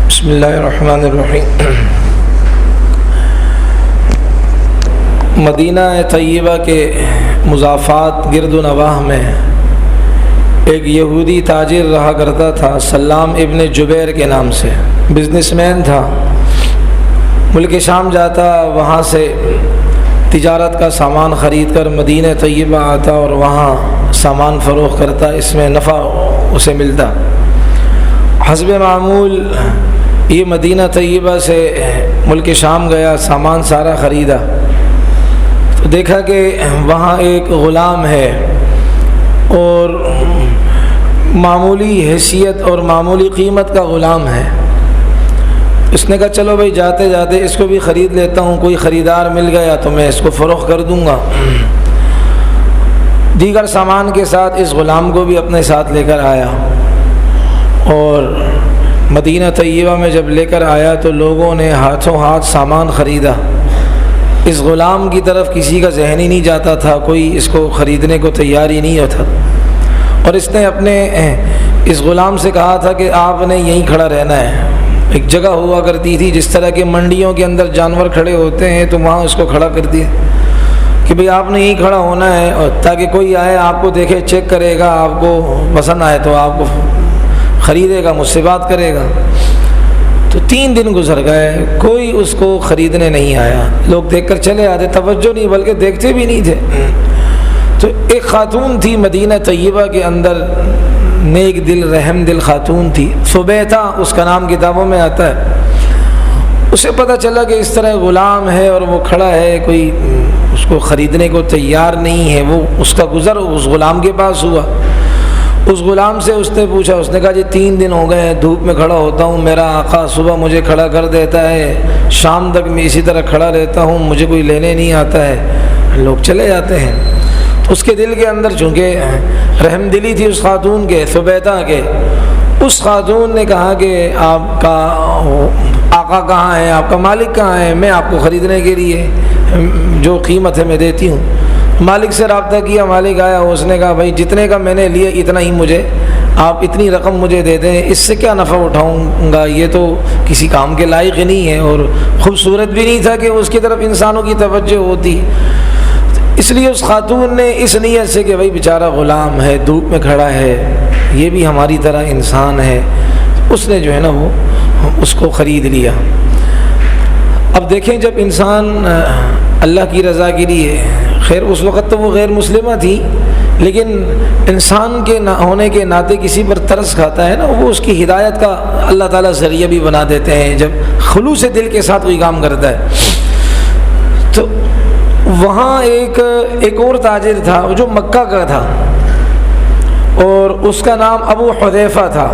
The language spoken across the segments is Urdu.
بسم اللہ الرحمن الرحیم۔ مدینہ طیبہ کے مضافات گرد و نواح میں ایک یہودی تاجر رہا کرتا تھا، سلام ابن جبیر کے نام سے، بزنس مین تھا۔ ملک شام جاتا، وہاں سے تجارت کا سامان خرید کر مدینہ طیبہ آتا اور وہاں سامان فروخت کرتا، اس میں نفع اسے ملتا۔ حسب معمول یہ مدینہ طیبہ سے ملک شام گیا، سامان سارا خریدا تو دیکھا کہ وہاں ایک غلام ہے اور معمولی حیثیت اور معمولی قیمت کا غلام ہے۔ اس نے کہا چلو بھائی جاتے جاتے اس کو بھی خرید لیتا ہوں، کوئی خریدار مل گیا تو میں اس کو فروخت کر دوں گا۔ دیگر سامان کے ساتھ اس غلام کو بھی اپنے ساتھ لے کر آیا اور مدینہ طیبہ میں جب لے کر آیا تو لوگوں نے ہاتھوں ہاتھ سامان خریدا۔ اس غلام کی طرف کسی کا ذہن ہی نہیں جاتا تھا، کوئی اس کو خریدنے کو تیار ہی نہیں ہوتا، اور اس نے اپنے اس غلام سے کہا تھا کہ آپ نے یہیں کھڑا رہنا ہے۔ ایک جگہ ہوا کرتی تھی جس طرح کے منڈیوں کے اندر جانور کھڑے ہوتے ہیں تو وہاں اس کو کھڑا کر دیا کہ بھئی آپ نے یہیں کھڑا ہونا ہے، اور تاکہ کوئی آئے آپ کو دیکھے، چیک کرے گا، آپ کو پسند آئے تو آپ کو خریدے گا، مجھ سے بات کرے گا۔ تو 3 دن گزر گئے، کوئی اس کو خریدنے نہیں آیا۔ لوگ دیکھ کر چلے آتے، توجہ نہیں بلکہ دیکھتے بھی نہیں تھے۔ تو ایک خاتون تھی مدینہ طیبہ کے اندر، نیک دل رحم دل خاتون تھی، سبیتا اس کا نام کتابوں میں آتا ہے۔ اسے پتہ چلا کہ اس طرح غلام ہے اور وہ کھڑا ہے، کوئی اس کو خریدنے کو تیار نہیں ہے۔ وہ اس کا گزر اس غلام کے پاس ہوا۔ اس غلام سے اس نے پوچھا، اس نے کہا جی 3 دن ہو گئے دھوپ میں کھڑا ہوتا ہوں، میرا آقا صبح مجھے کھڑا کر دیتا ہے، شام تک میں اسی طرح کھڑا رہتا ہوں، مجھے کوئی لینے نہیں آتا ہے، لوگ چلے جاتے ہیں۔ اس کے دل کے اندر چونکہ رحم دلی تھی اس خاتون کے، سبیتا کے، اس خاتون نے کہا کہ آپ کا آقا کہاں ہے، آپ کا مالک کہاں ہے، میں آپ کو خریدنے کے لیے جو قیمت ہے میں دیتی ہوں۔ مالک سے رابطہ کیا، مالک آیا، اس نے کہا بھائی جتنے کا میں نے لیے اتنا ہی مجھے آپ اتنی رقم مجھے دے دیں، اس سے کیا نفع اٹھاؤں گا، یہ تو کسی کام کے لائق ہی نہیں ہے، اور خوبصورت بھی نہیں تھا کہ اس کی طرف انسانوں کی توجہ ہوتی۔ اس لیے اس خاتون نے اس نیت سے کہ بھائی بیچارہ غلام ہے، دھوپ میں کھڑا ہے، یہ بھی ہماری طرح انسان ہے، اس نے جو ہے نا وہ اس کو خرید لیا۔ اب دیکھیں جب انسان اللہ کی رضا کے لیے، خیر اس وقت تو وہ غیر مسلمہ تھی، لیکن انسان کے ہونے کے ناطے کسی پر ترس کھاتا ہے نا، وہ اس کی ہدایت کا اللہ تعالیٰ ذریعہ بھی بنا دیتے ہیں جب خلوص دل کے ساتھ کوئی کام کرتا ہے۔ تو وہاں ایک اور تاجر تھا جو مکہ کا تھا، اور اس کا نام ابو حذیفہ تھا۔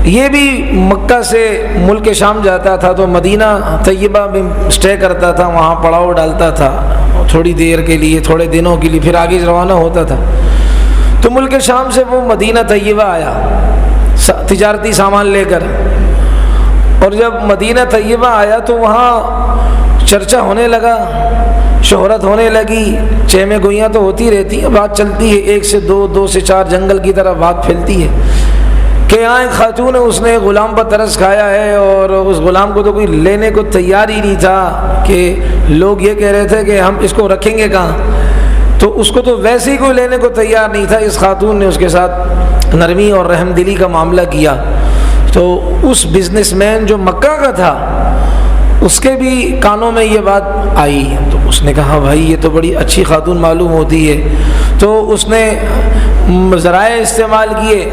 یہ بھی مکہ سے ملک شام جاتا تھا تو مدینہ طیبہ میں اسٹے کرتا تھا، وہاں پڑاؤ ڈالتا تھا تھوڑی دیر کے لیے، تھوڑے دنوں کے لیے، پھر آگے روانہ ہوتا تھا۔ تو ملک شام سے وہ مدینہ طیبہ آیا تجارتی سامان لے کر، اور جب مدینہ طیبہ آیا تو وہاں چرچا ہونے لگا، شہرت ہونے لگی، چہمے گوئیاں تو ہوتی رہتی ہیں، بات چلتی ہے، 1 سے 2، 2 سے 4، جنگل کی طرح بات پھیلتی ہے کہ یہاں ایک خاتون ہے، اس نے غلام پر ترس کھایا ہے، اور اس غلام کو تو کوئی لینے کو تیار ہی نہیں تھا، کہ لوگ یہ کہہ رہے تھے کہ ہم اس کو رکھیں گے کہاں، تو اس کو تو ویسے ہی کوئی لینے کو تیار نہیں تھا۔ اس خاتون نے اس کے ساتھ نرمی اور رحم دلی کا معاملہ کیا، تو اس بزنس مین جو مکہ کا تھا اس کے بھی کانوں میں یہ بات آئی، تو اس نے کہا بھائی یہ تو بڑی اچھی خاتون معلوم ہوتی ہے، تو اس نے ذرائع استعمال کیے،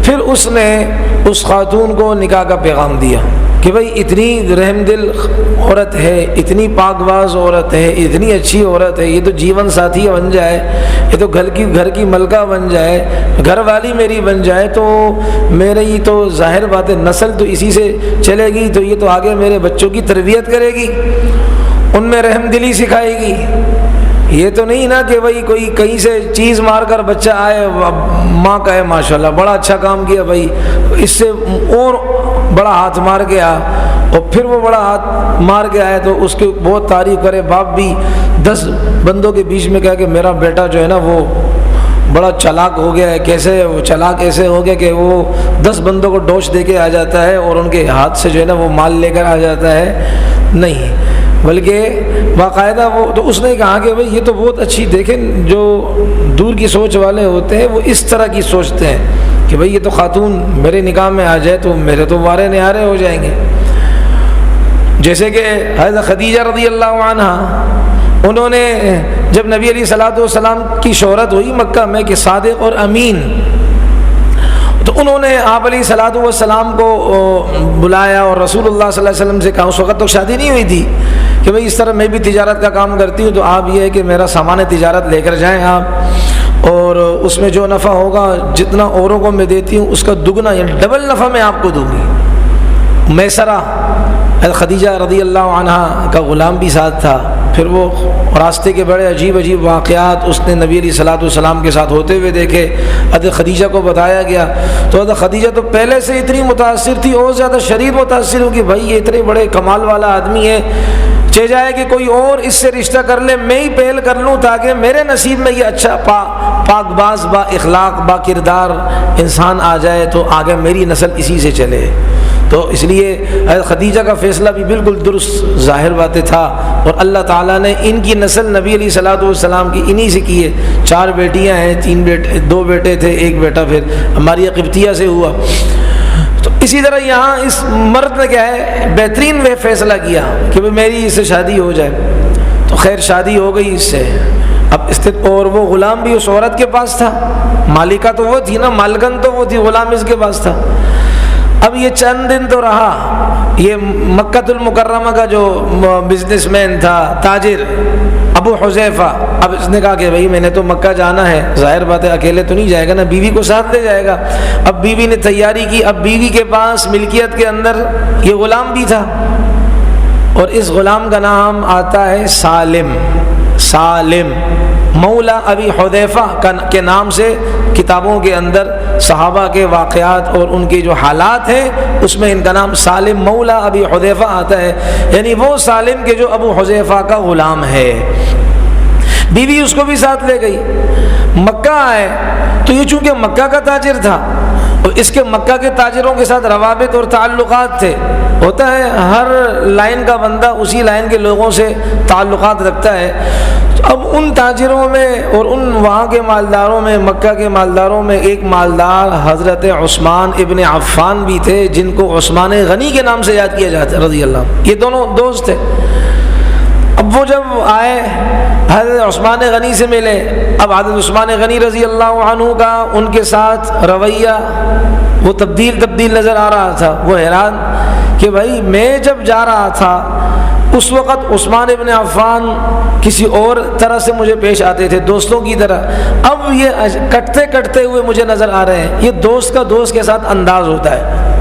پھر اس نے اس خاتون کو نکاح کا پیغام دیا کہ بھائی اتنی رحم دل عورت ہے، اتنی پاک باز عورت ہے، اتنی اچھی عورت ہے، یہ تو جیون ساتھی بن جائے، یہ تو گھر کی ملکہ بن جائے، گھر والی میری بن جائے، تو میری تو ظاہر بات ہے نسل تو اسی سے چلے گی، تو یہ تو آگے میرے بچوں کی تربیت کرے گی، ان میں رحم دلی سکھائے گی۔ یہ تو نہیں نا کہ بھائی کوئی کہیں سے چیز مار کر بچہ آئے، ماں کہے ماشاءاللہ بڑا اچھا کام کیا بھائی، اس سے اور بڑا ہاتھ مار کے آ، اور پھر وہ بڑا ہاتھ مار کے آئے تو اس کی بہت تعریف کرے، باپ بھی 10 بندوں کے بیچ میں کہا کہ میرا بیٹا جو ہے نا وہ بڑا چالاک ہو گیا ہے، کیسے وہ چالاک ایسے ہو گیا کہ وہ 10 بندوں کو ڈوش دے کے آ جاتا ہے اور ان کے ہاتھ سے جو ہے نا وہ مال لے کر آ جاتا ہے، نہیں، بلکہ باقاعدہ وہ تو اس نے کہا کہ بھئی یہ تو بہت اچھی، دیکھیں جو دور کی سوچ والے ہوتے ہیں وہ اس طرح کی سوچتے ہیں کہ بھئی یہ تو خاتون میرے نکاح میں آ جائے تو میرے تو وارے نہارے ہو جائیں گے. جیسے کہ حضرت خدیجہ رضی اللہ عنہ، انہوں نے جب نبی علیہ الصلوۃ والسلام کی شہرت ہوئی مکہ میں کہ صادق اور امین، تو انہوں نے آپ علیہ الصلوۃ والسلام کو بلایا اور رسول اللہ صلی اللہ علیہ وسلم سے کہا، اس وقت تو شادی نہیں ہوئی تھی، کہ بھئی اس طرح میں بھی تجارت کا کام کرتی ہوں، تو آپ یہ ہے کہ میرا سامان تجارت لے کر جائیں آپ، اور اس میں جو نفع ہوگا جتنا اوروں کو میں دیتی ہوں اس کا دگنا یعنی ڈبل نفع میں آپ کو دوں گی. میسرہ خدیجہ رضی اللہ عنہ کا غلام بھی ساتھ تھا. پھر وہ راستے کے بڑے عجیب عجیب واقعات اس نے نبی علیہ الصلوۃ والسلام کے ساتھ ہوتے ہوئے دیکھے، حضرت خدیجہ کو بتایا گیا. تو حضرت خدیجہ تو پہلے سے اتنی متاثر تھی اور زیادہ شدید متاثر ہو کہ بھائی یہ اتنے بڑے کمال والا آدمی ہے، چہ جائے کہ کوئی اور اس سے رشتہ کر لے، میں ہی پہل کر لوں تاکہ میرے نصیب میں یہ اچھا پاک باز با اخلاق با کردار انسان آ جائے تو آگے میری نسل اسی سے چلے. تو اس لیے حضرت خدیجہ کا فیصلہ بھی بالکل درست ظاہر باتیں تھا، اور اللہ تعالیٰ نے ان کی نسل نبی علیہ الصلوۃ والسلام کی انہی سے کی ہے. 4 بیٹیاں ہیں، 2 بیٹے تھے، 1 بیٹا پھر ہماری قبطیہ سے ہوا. تو اسی طرح یہاں اس مرد نے کیا ہے بہترین وہ فیصلہ کیا کہ میری اس سے شادی ہو جائے. تو خیر شادی ہو گئی اس سے. اب اور وہ غلام بھی اس عورت کے پاس تھا، مالکہ تو وہ تھی نا، مالکن تو وہ تھی، غلام اس کے پاس تھا. اب یہ چند دن تو رہا، یہ مکہ المکرمہ کا جو بزنس مین تھا، تاجر ابو حذیفہ، اب اس نے کہا کہ بھائی میں نے تو مکہ جانا ہے، ظاہر بات ہے اکیلے تو نہیں جائے گا نا، بیوی کو ساتھ لے جائے گا. اب بیوی نے تیاری کی. اب بیوی کے پاس ملکیت کے اندر یہ غلام بھی تھا، اور اس غلام کا نام آتا ہے سالم مولا ابی حذیفہ کے نام سے کتابوں کے اندر صحابہ کے واقعات اور ان کے جو حالات ہیں اس میں ان کا نام سالم مولا ابی حذیفہ آتا ہے، یعنی وہ سالم کے جو ابو حذیفہ کا غلام ہے. بیوی اس کو بھی ساتھ لے گئی. مکہ آئے تو یہ چونکہ مکہ کا تاجر تھا اور اس کے مکہ کے تاجروں کے ساتھ روابط اور تعلقات تھے. ہوتا ہے ہر لائن کا بندہ اسی لائن کے لوگوں سے تعلقات رکھتا ہے. اب ان تاجروں میں اور ان وہاں کے مالداروں میں، مکہ کے مالداروں میں ایک مالدار حضرت عثمان ابن عفان بھی تھے، جن کو عثمان غنی کے نام سے یاد کیا جاتا ہے رضی اللہ عنہ. یہ دونوں دوست تھے. اب وہ جب آئے حضرت عثمان غنی سے ملے. اب حضرت عثمان غنی رضی اللہ عنہ کا ان کے ساتھ رویہ وہ تبدیل نظر آ رہا تھا. وہ حیران کہ بھائی میں جب جا رہا تھا اس وقت عثمان ابن عفان کسی اور طرح سے مجھے پیش آتے تھے، دوستوں کی طرح. اب یہ کٹتے ہوئے مجھے نظر آ رہے ہیں. یہ دوست کا دوست کے ساتھ انداز ہوتا ہے.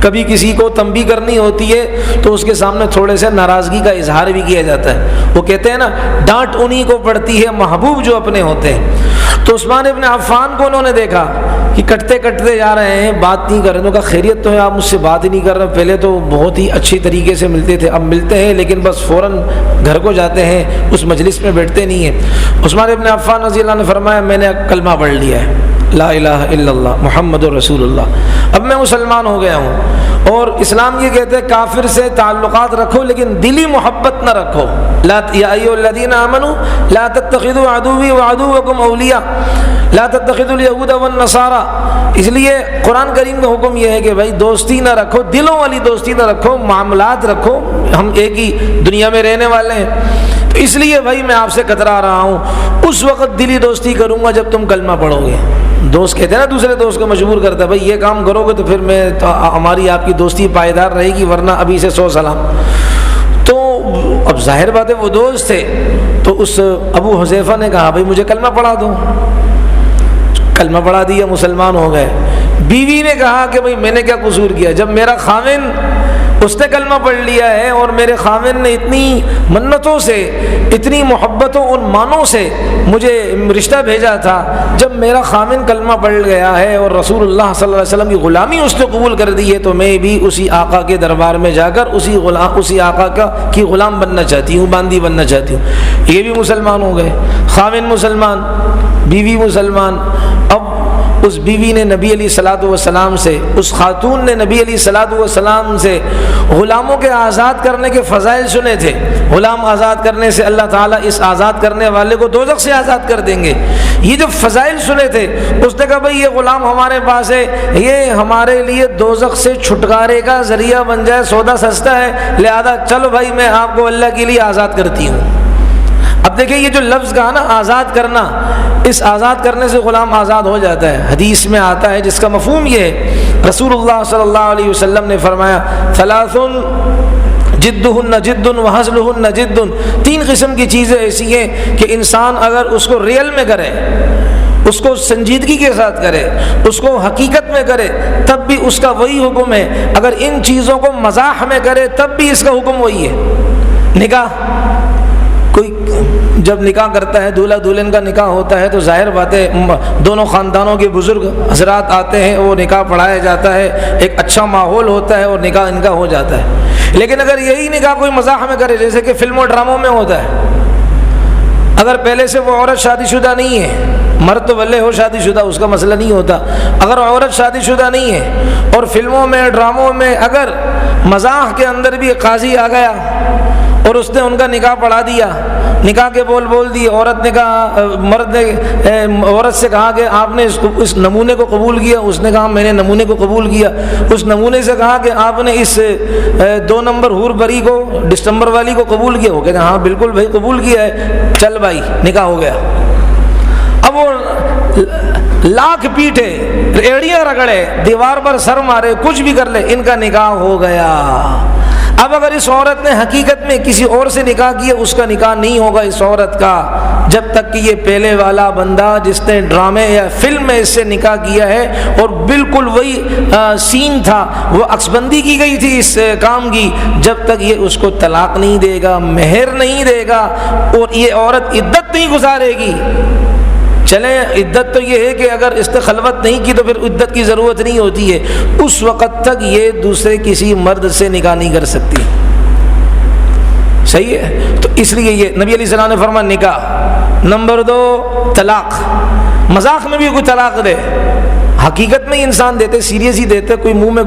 کبھی کسی کو تنبیہ کرنی ہوتی ہے تو اس کے سامنے تھوڑے سے ناراضگی کا اظہار بھی کیا جاتا ہے. وہ کہتے ہیں نا ڈانٹ انہی کو پڑتی ہے محبوب جو اپنے ہوتے ہیں. تو عثمان ابن عفان کو انہوں نے دیکھا کہ کٹتے جا رہے ہیں، بات نہیں کر رہے. انہوں نے کہا خیریت تو ہے، آپ مجھ سے بات ہی نہیں کر رہے. پہلے تو بہت ہی اچھی طریقے سے ملتے تھے، اب ملتے ہیں لیکن بس فوراً گھر کو جاتے ہیں، اس مجلس میں بیٹھتے نہیں ہیں. عثمان ابن عفان رضی اللہ عنہ نے فرمایا میں نے کلمہ پڑھ لیا ہے، لا الہ الا اللہ محمد رسول اللہ، اب میں مسلمان ہو گیا ہوں. اور اسلام یہ کہتے ہیں کافر سے تعلقات رکھو لیکن دلی محبت نہ رکھو. یا ایھا الذین آمنوا لا تتخذوا عدوی وعدوکم اولیاء لا تتخذوا اليہود والنصارى. اس لیے قرآن کریم کا حکم یہ ہے کہ بھائی دوستی نہ رکھو، دلوں والی دوستی نہ رکھو، معاملات رکھو، ہم ایک ہی دنیا میں رہنے والے ہیں. تو اس لیے بھائی میں آپ سے کترا رہا ہوں. اس وقت دلی دوستی کروں گا جب تم کلمہ پڑھو گے. دوست کہتے ہیں نا دوسرے دوست کو مجبور کرتا ہے بھائی یہ کام کرو گے تو پھر میں تو ہماری آپ کی دوستی پائیدار رہے گی، ورنہ ابھی سے 100 سلام. تو اب ظاہر بات ہے وہ دوست تھے. تو اس ابو حذیفہ نے کہا بھائی مجھے کلمہ پڑھا دو. کلمہ پڑھا دیا، مسلمان ہو گئے. بیوی نے کہا کہ بھئی میں نے کیا قصور کیا، جب میرا خاوند اس نے کلمہ پڑھ لیا ہے اور میرے خاوند نے اتنی منتوں سے، اتنی محبتوں اور مانوں سے مجھے رشتہ بھیجا تھا، جب میرا خاوند کلمہ پڑھ گیا ہے اور رسول اللہ صلی اللہ علیہ وسلم کی غلامی اس نے قبول کر دی ہے تو میں بھی اسی آقا کے دربار میں جا کر اسی آقا کی غلام بننا چاہتی ہوں، باندی بننا چاہتی ہوں. یہ بھی مسلمان ہو گئے. خاوند مسلمان، بیوی مسلمان. اب اس بیوی نے نبی علیہ الصلوۃ والسلام سے، اس خاتون نے نبی علیہ الصلوۃ والسلام سے غلاموں کے آزاد کرنے کے فضائل سنے تھے. غلام آزاد کرنے سے اللہ تعالیٰ اس آزاد کرنے والے کو دوزخ سے آزاد کر دیں گے. یہ جو فضائل سنے تھے، اس نے کہا بھائی یہ غلام ہمارے پاس ہے، یہ ہمارے لیے دوزخ سے چھٹکارے کا ذریعہ بن جائے، سودا سستا ہے، لہذا چلو بھائی میں آپ کو اللہ کے لیے آزاد کرتی ہوں. اب دیکھیں یہ جو لفظ کہا نا آزاد کرنا، اس آزاد کرنے سے غلام آزاد ہو جاتا ہے. حدیث میں آتا ہے جس کا مفہوم یہ ہے، رسول اللہ صلی اللہ علیہ وسلم نے فرمایا ثلاث جدہن جد وہزلہن جد. 3 قسم کی چیزیں ایسی ہیں کہ انسان اگر اس کو ریئل میں کرے، اس کو سنجیدگی کے ساتھ کرے، اس کو حقیقت میں کرے، تب بھی اس کا وہی حکم ہے. اگر ان چیزوں کو مزاح میں کرے تب بھی اس کا حکم وہی ہے. نکاح، کوئی جب نکاح کرتا ہے، دولہا دلہن کا نکاح ہوتا ہے تو ظاہر بات ہے دونوں خاندانوں کے بزرگ حضرات آتے ہیں، وہ نکاح پڑھایا جاتا ہے، ایک اچھا ماحول ہوتا ہے اور نکاح ان کا ہو جاتا ہے. لیکن اگر یہی نکاح کوئی مزاح میں کرے، جیسے کہ فلم و ڈراموں میں ہوتا ہے، اگر پہلے سے وہ عورت شادی شدہ نہیں ہے، مرد تو بھلے ہو شادی شدہ، اس کا مسئلہ نہیں ہوتا، اگر عورت شادی شدہ نہیں ہے اور فلموں میں ڈراموں میں اگر مزاح کے اندر بھی قاضی آ گیا اور اس نے ان کا نکاح پڑھا دیا، نکاح کے بول دیے، عورت نے کہا، مرد نے عورت سے کہا کہ آپ نے اس نمونے کو قبول کیا، اس نے کہا میں نے نمونے کو قبول کیا. اس نمونے سے کہا کہ آپ نے اس 2 نمبر حور بری کو، دسمبر والی کو قبول کیا. وہ کہتے ہیں ہاں بالکل بھائی قبول کیا ہے، چل بھائی نکاح ہو گیا. اب وہ لاکھ پیٹے، ایڑیاں رگڑے، دیوار پر سر مارے، کچھ بھی کر لے، ان کا نکاح ہو گیا. اب اگر اس عورت نے حقیقت میں کسی اور سے نکاح کیا، اس کا نکاح نہیں ہوگا اس عورت کا، جب تک کہ یہ پہلے والا بندہ جس نے ڈرامے یا فلم میں اس سے نکاح کیا ہے اور بالکل وہی سین تھا، وہ عکس بندی کی گئی تھی اس کام کی، جب تک یہ اس کو طلاق نہیں دے گا، مہر نہیں دے گا اور یہ عورت عدت نہیں گزارے گی. چلیں عدت تو یہ ہے کہ اگر اس نے خلوت نہیں کی تو پھر عدت کی ضرورت نہیں ہوتی ہے، اس وقت تک یہ دوسرے کسی مرد سے نکاح نہیں کر سکتی. صحیح ہے؟ تو اس لیے یہ نبی علیہ السلام نے فرمایا نکاح. نمبر 2 طلاق. مذاق میں بھی کوئی طلاق دے، حقیقت میں انسان دیتے، سیریس ہی دیتے، کوئی منہ میں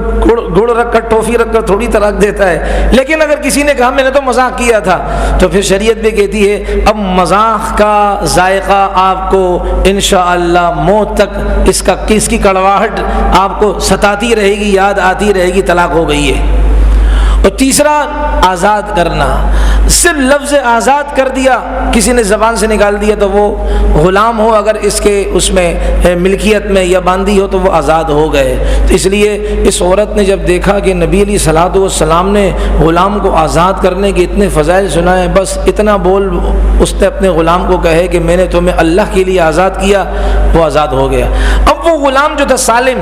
گڑ رکھ کر ٹوفی رکھ کر تھوڑی طلاق دیتا ہے. لیکن اگر کسی نے کہا میں نے تو مذاق کیا تھا، تو پھر شریعت بھی کہتی ہے اب مذاق کا ذائقہ آپ کو انشاءاللہ موت تک اس کی کڑواہٹ آپ کو ستاتی رہے گی، یاد آتی رہے گی، طلاق ہو گئی ہے. اور تیسرا آزاد کرنا. صرف لفظ آزاد کر دیا، کسی نے زبان سے نکال دیا تو وہ غلام ہو، اگر اس کے اس میں ملکیت میں یا باندھی ہو تو وہ آزاد ہو گئے. تو اس لیے اس عورت نے جب دیکھا کہ نبی علیہ الصلوۃ والسلام نے غلام کو آزاد کرنے کے اتنے فضائل سنائے، بس اتنا بول اس نے اپنے غلام کو کہے کہ میں نے تمہیں اللہ کے لیے آزاد کیا، وہ آزاد ہو گیا. اب وہ غلام جو تھا سالم،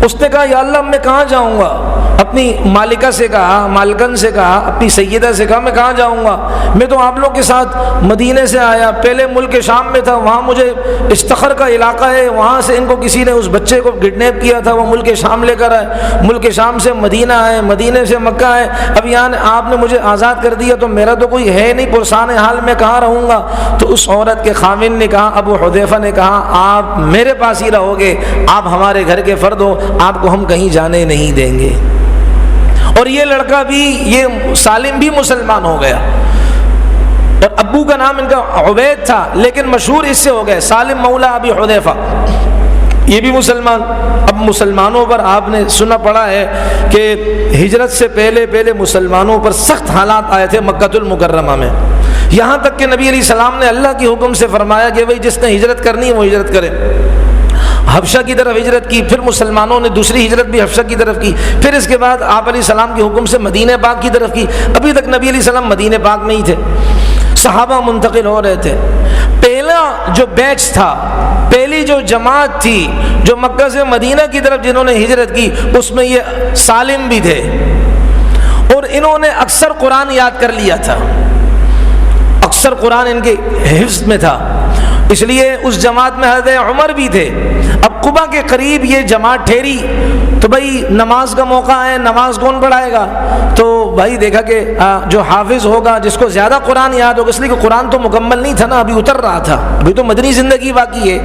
اس نے کہا یا اللہ میں کہاں جاؤں گا؟ اپنی مالکہ سے کہا، مالکن سے کہا، اپنی سیدہ سے کہا میں کہاں جاؤں گا؟ میں تو آپ لوگ کے ساتھ مدینے سے آیا، پہلے ملک شام میں تھا، وہاں مجھے استخر کا علاقہ ہے، وہاں سے ان کو کسی نے اس بچے کو کڈنیپ کیا تھا، وہ ملک شام لے کر آئے، ملک شام سے مدینہ آئے، مدینے سے مکہ آئے، اب یہاں آپ نے مجھے آزاد کر دیا تو میرا تو کوئی ہے نہیں، پرسان حال میں کہاں رہوں گا؟ تو اس عورت کے خاوند نے کہا، ابو حذیفہ نے کہا آپ میرے پاس ہی رہو گے، آپ ہمارے گھر کے فرد ہو، آپ کو ہم کہیں جانے نہیں دیں گے. اور یہ لڑکا بھی، یہ سالم بھی مسلمان ہو گیا، اور ابو کا نام ان کا عبید تھا لیکن مشہور اس سے ہو گئے سالم مولا ابی حذیفہ، یہ بھی مسلمان. اب مسلمانوں پر آپ نے سنا پڑا ہے کہ ہجرت سے پہلے مسلمانوں پر سخت حالات آئے تھے مکہ المکرمہ میں، یہاں تک کہ نبی علیہ السلام نے اللہ کے حکم سے فرمایا کہ بھئی جس نے ہجرت کرنی ہے وہ ہجرت کرے. حبشہ کی طرف ہجرت کی، پھر مسلمانوں نے دوسری ہجرت بھی حبشہ کی طرف کی، پھر اس کے بعد آپ علیہ السلام کے حکم سے مدینہ پاک کی طرف کی. ابھی تک نبی علیہ السلام مدینہ پاک میں ہی تھے، صحابہ منتقل ہو رہے تھے. پہلا جو بیچ تھا، پہلی جو جماعت تھی جو مکہ سے مدینہ کی طرف جنہوں نے ہجرت کی، اس میں یہ سالم بھی تھے، اور انہوں نے اکثر قرآن یاد کر لیا تھا، اکثر قرآن ان کے حفظ میں تھا، اس لیے اس جماعت میں حضرت عمر بھی تھے. اب قبا کے قریب یہ جماعت ٹھہری تو بھائی نماز کا موقع ہے، نماز کون پڑھائے گا؟ تو بھائی دیکھا کہ جو حافظ ہوگا، جس کو زیادہ قرآن یاد ہوگا، اس لیے کہ قرآن تو مکمل نہیں تھا نا، ابھی اتر رہا تھا، ابھی تو مدنی زندگی باقی ہے،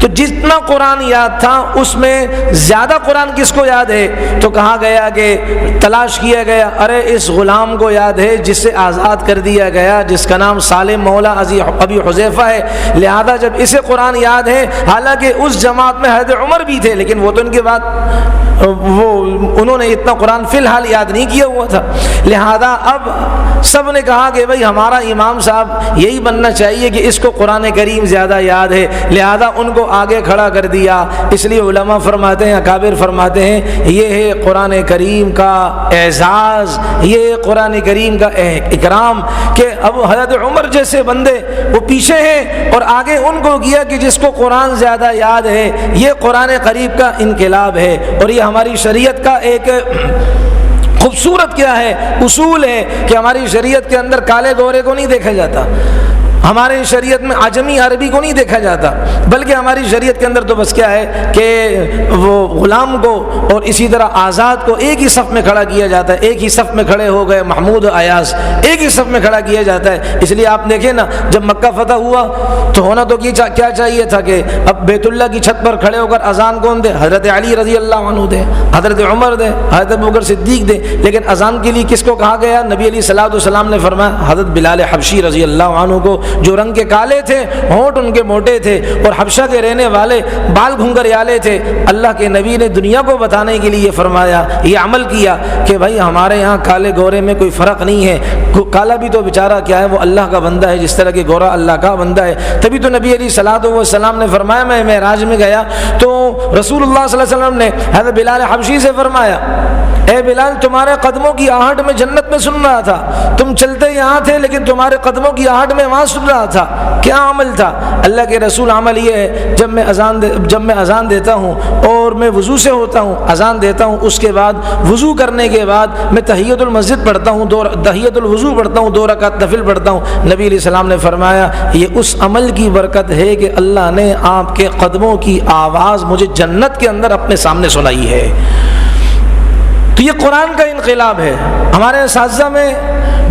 تو جتنا قرآن یاد تھا اس میں زیادہ قرآن کس کو یاد ہے؟ تو کہا گیا کہ تلاش کیا گیا، ارے اس غلام کو یاد ہے جس سے آزاد کر دیا گیا، جس کا نام سالم مولا ابی حذیفہ ہے، لہذا جب اسے قرآن یاد ہے، حالانکہ اس جماعت میں حضرت عمر بھی تھے لیکن وہ تو ان کے بعد انہوں نے اتنا قرآن فی الحال یاد نہیں کیا ہوا تھا، لہذا اب سب نے کہا کہ بھائی ہمارا امام صاحب یہی بننا چاہیے کہ اس کو قرآن کریم زیادہ یاد ہے، لہذا ان کو آگے کھڑا کر دیا۔ اس لیے علماء فرماتے ہیں، اکابر فرماتے ہیں، یہ ہے قرآن کریم کا اعزاز، یہ قرآن کریم کا اکرام کہ اب حضرت عمر جیسے بندے وہ پیچھے ہیں اور آگے ان کو کیا کہ جس کو قرآن زیادہ یاد ہے، یہ قرآن قریب کا انقلاب ہے۔ اور یہ ہماری شریعت کا ایک خوبصورت کیا ہے اصول ہے کہ ہماری شریعت کے اندر کالے گورے کو نہیں دیکھا جاتا، ہماری شریعت میں عجمی عربی کو نہیں دیکھا جاتا، بلکہ ہماری شریعت کے اندر تو بس کیا ہے کہ وہ غلام کو اور اسی طرح آزاد کو ایک ہی صف میں کھڑا کیا جاتا ہے، ایک ہی صف میں کھڑے ہو گئے محمود ایاز، ایک ہی صف میں کھڑا کیا جاتا ہے۔ اس لیے آپ دیکھیں نا، جب مکہ فتح ہوا تو ہونا تو کیا چاہیے تھا کہ اب بیت اللہ کی چھت پر کھڑے ہو کر اذان کون دے؟ حضرت علی رضی اللہ عنہ دے، حضرت عمر دے، حضرت ابوبکر صدیق دے، لیکن اذان کے لیے کس کو کہا گیا؟ نبی علیہ الصلوۃ والسلام نے فرمایا حضرت بلال حبشی رضی اللہ عنہ کو، جو رنگ کے کالے تھے، ہونٹ ان کے موٹے تھے اور حبشہ کے رہنے والے، بال گھنگریالے تھے۔ اللہ کے نبی نے دنیا کو بتانے کے لیے فرمایا، یہ عمل کیا کہ بھائی ہمارے یہاں کالے گورے میں کوئی فرق نہیں ہے، کالا بھی تو بیچارہ کیا ہے، وہ اللہ کا بندہ ہے جس طرح کہ گورا اللہ کا بندہ ہے۔ تبھی تو نبی علیہ الصلوۃ والسلام نے فرمایا، میں معراج میں گیا تو رسول اللہ صلی اللہ علیہ وسلم نے حضرت بلال حبشی سے فرمایا، اے بلال تمہارے قدموں کی آہٹ میں جنت میں سن رہا تھا، تم چلتے یہاں تھے لیکن تمہارے قدموں کی آہٹ میں وہاں سن رہا تھا، کیا عمل تھا؟ اللہ کے رسول عمل یہ ہے، جب میں اذان دیتا ہوں اور میں وضو سے ہوتا ہوں، اذان دیتا ہوں، اس کے بعد وضو کرنے کے بعد میں تحیۃ المسجد پڑھتا ہوں، تحیۃ الوضو پڑھتا ہوں، 2 رکعت نفل پڑھتا ہوں۔ نبی علیہ السلام نے فرمایا یہ اس عمل کی برکت ہے کہ اللہ نے آپ کے قدموں کی آواز مجھے جنت کے اندر اپنے سامنے سنائی ہے۔ تو یہ قرآن کا انقلاب ہے۔ ہمارے اساتذہ میں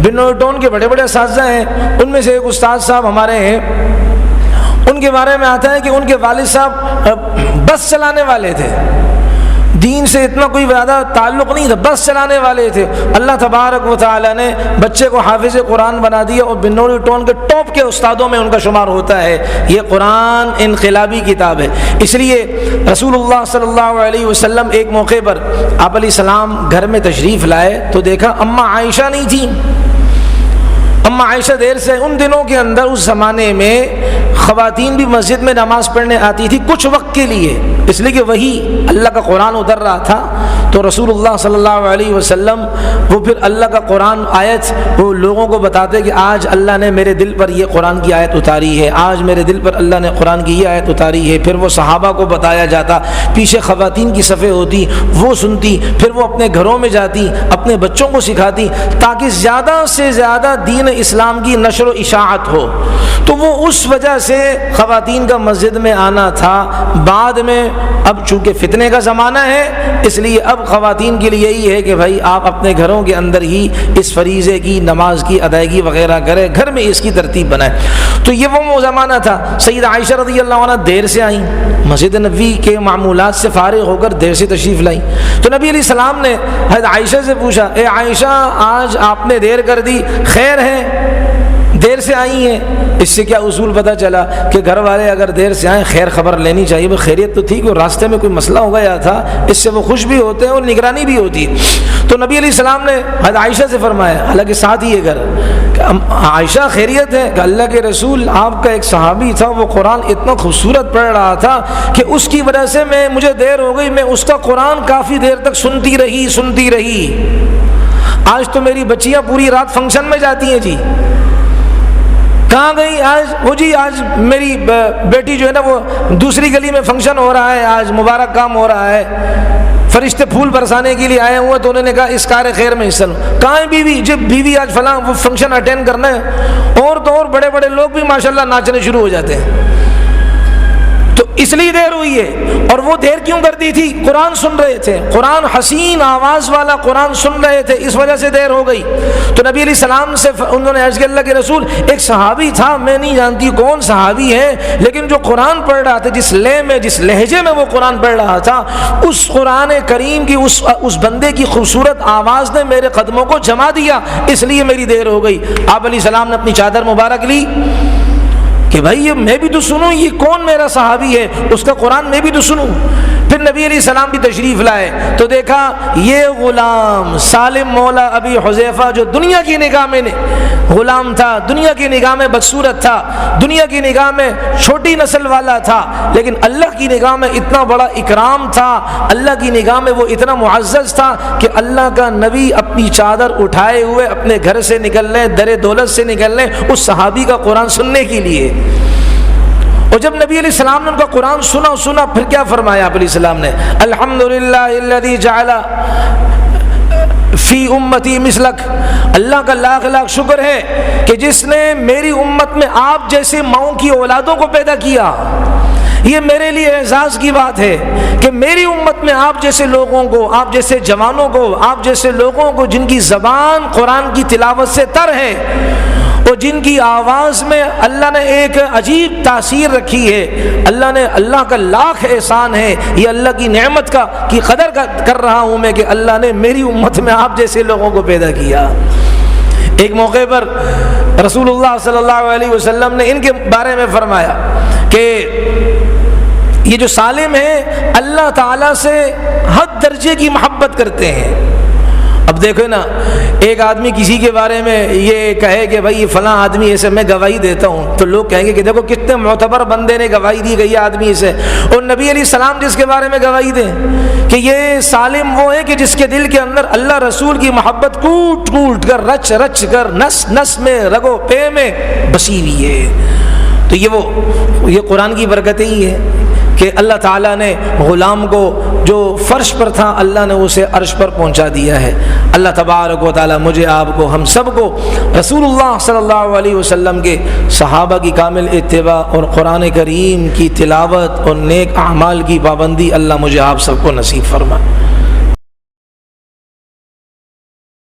بنوٹون کے بڑے بڑے اساتذہ ہیں، ان میں سے ایک استاد صاحب ہمارے ہیں، ان کے بارے میں آتا ہے کہ ان کے والد صاحب بس چلانے والے تھے، دین سے اتنا کوئی زیادہ تعلق نہیں تھا، بس چلانے والے تھے۔ اللہ تبارک و تعالی نے بچے کو حافظ قرآن بنا دیا اور بنوری ٹون کے ٹاپ کے استادوں میں ان کا شمار ہوتا ہے۔ یہ قرآن انقلابی کتاب ہے۔ اس لیے رسول اللہ صلی اللہ علیہ وسلم ایک موقع پر آپ علیہ السلام گھر میں تشریف لائے تو دیکھا اماں عائشہ نہیں تھی۔ اماں عائشہ دیر سے، ان دنوں کے اندر اس زمانے میں خواتین بھی مسجد میں نماز پڑھنے آتی تھی کچھ وقت کے لیے، اس لیے کہ وہی اللہ کا قرآن اتر رہا تھا، تو رسول اللہ صلی اللہ علیہ وسلم وہ پھر اللہ کا قرآن آیت وہ لوگوں کو بتاتے کہ آج اللہ نے میرے دل پر یہ قرآن کی آیت اتاری ہے، آج میرے دل پر اللہ نے قرآن کی یہ آیت اتاری ہے۔ پھر وہ صحابہ کو بتایا جاتا، پیچھے خواتین کی صفیں ہوتی، وہ سنتی، پھر وہ اپنے گھروں میں جاتی، اپنے بچوں کو سکھاتی، تاکہ زیادہ سے زیادہ دین اسلام کی نشر و اشاعت ہو۔ تو وہ اس وجہ سے خواتین کا مسجد میں آنا تھا۔ بعد میں اب چونکہ فتنے کا زمانہ ہے، اس لیے اب خواتین کے لیے یہی ہے کہ بھائی آپ اپنے گھروں کے اندر ہی اس فریضے کی نماز کی ادائیگی وغیرہ کریں، گھر میں اس کی ترتیب بنائیں۔ تو یہ وہ زمانہ تھا۔ سیدہ عائشہ رضی اللہ عنہ دیر سے آئیں، مسجد نبوی کے معمولات سے فارغ ہو کر دیر سے تشریف لائیں، تو نبی علیہ السلام نے حضرت عائشہ سے پوچھا، اے عائشہ آج آپ نے دیر کر دی، خیر ہے؟ دیر سے آئی ہیں۔ اس سے کیا اصول پتہ چلا کہ گھر والے اگر دیر سے آئیں خیر خبر لینی چاہیے، وہ خیریت تو تھی کہ راستے میں کوئی مسئلہ ہو گیا تھا، اس سے وہ خوش بھی ہوتے ہیں اور نگرانی بھی ہوتی ہے۔ تو نبی علیہ السلام نے حضرت عائشہ سے فرمایا، حالانکہ ساتھ ہی ہے گھر، کہ عائشہ خیریت ہے؟ کہ اللہ کے رسول آپ کا ایک صحابی تھا، وہ قرآن اتنا خوبصورت پڑھ رہا تھا کہ اس کی وجہ سے مجھے دیر ہو گئی، میں اس کا قرآن کافی دیر تک سنتی رہی۔ آج تو میری بچیاں پوری رات فنکشن میں جاتی ہیں جی، کہاں گئی آج؟ وہ جی آج میری بیٹی جو ہے نا وہ دوسری گلی میں فنکشن ہو رہا ہے، آج مبارک کام ہو رہا ہے، فرشتے پھول برسانے کے لیے آئے ہوئے، تو انہوں نے کہا اس کار خیر میں حصہ لو۔ کہاں ہے بیوی؟ جب بیوی آج فلاں وہ فنکشن اٹینڈ کرنا ہے، اور تو اور بڑے بڑے لوگ بھی ماشاءاللہ ناچنے شروع ہو جاتے ہیں۔ تو اس لیے دیر ہوئی ہے. اور وہ دیر کیوں کر دی تھی؟ قرآن سن رہے تھے، قرآن حسین آواز والا قرآن سن رہے تھے، اس وجہ سے دیر ہو گئی. تو نبی علیہ السلام سے انہوں نے عرض کیا اللہ کے رسول ایک صحابی تھا، میں نہیں جانتی کون صحابی ہے، لیکن جو قرآن پڑھ رہا تھا، جس لے میں جس لہجے میں وہ قرآن پڑھ رہا تھا، اس قرآن کریم کی اس بندے کی خوبصورت آواز نے میرے قدموں کو جما دیا، اس لیے میری دیر ہو گئی. آپ علیہ السلام نے اپنی چادر مبارک لی کہ بھائی یہ میں بھی تو سنوں یہ کون میرا صحابی ہے، اس کا قرآن میں بھی تو سنوں. پھر نبی علیہ السلام بھی تشریف لائے تو دیکھا یہ غلام سالم مولا ابی حذیفہ جو دنیا کی نگاہ میں غلام تھا، دنیا کی نگاہ میں بدصورت تھا، دنیا کی نگاہ میں چھوٹی نسل والا تھا، لیکن اللہ کی نگاہ میں اتنا بڑا اکرام تھا، اللہ کی نگاہ میں وہ اتنا معزز تھا کہ اللہ کا نبی اپنی چادر اٹھائے ہوئے اپنے گھر سے نکل لیں، در دولت سے نکل لیں اس صحابی کا قرآن سننے کے لیے. اور جب نبی علیہ السلام نے ان کا قرآن سنا پھر کیا فرمایا آپ علیہ السلام نے؟ الحمدللہ الذی جعل فی امتی مثلک، اللہ کا لاکھ لاکھ شکر ہے کہ جس نے میری امت میں آپ جیسے ماؤں کی اولادوں کو پیدا کیا. یہ میرے لیے اعزاز کی بات ہے کہ میری امت میں آپ جیسے لوگوں کو، آپ جیسے جوانوں کو، آپ جیسے لوگوں کو جن کی زبان قرآن کی تلاوت سے تر ہے اور جن کی آواز میں اللہ نے ایک عجیب تاثیر رکھی ہے. اللہ کا لاکھ احسان ہے، یہ اللہ کی نعمت کی قدر کر رہا ہوں میں کہ اللہ نے میری امت میں آپ جیسے لوگوں کو پیدا کیا. ایک موقع پر رسول اللہ صلی اللہ علیہ وسلم نے ان کے بارے میں فرمایا کہ یہ جو سالم ہیں اللہ تعالیٰ سے حد درجے کی محبت کرتے ہیں. اب دیکھو نا، ایک آدمی کسی کے بارے میں یہ کہے کہ بھائی فلاں آدمی ایسے میں گواہی دیتا ہوں، تو لوگ کہیں گے کہ دیکھو کتنے معتبر بندے نے گواہی دی گئی آدمی سے. اور نبی علیہ السلام جس کے بارے میں گواہی دیں کہ یہ سالم وہ ہے کہ جس کے دل کے اندر اللہ رسول کی محبت کوٹ کوٹ کر رچ رچ کر نس نس میں رگو پے میں بسی ہوئی ہے. تو یہ قرآن کی برکتیں ہی ہے کہ اللہ تعالیٰ نے غلام کو جو فرش پر تھا اللہ نے اسے عرش پر پہنچا دیا ہے. اللہ تبارک و تعالیٰ مجھے آپ کو ہم سب کو رسول اللہ صلی اللہ علیہ وسلم کے صحابہ کی کامل اتباع اور قرآن کریم کی تلاوت اور نیک اعمال کی پابندی اللہ مجھے آپ سب کو نصیب فرمائے.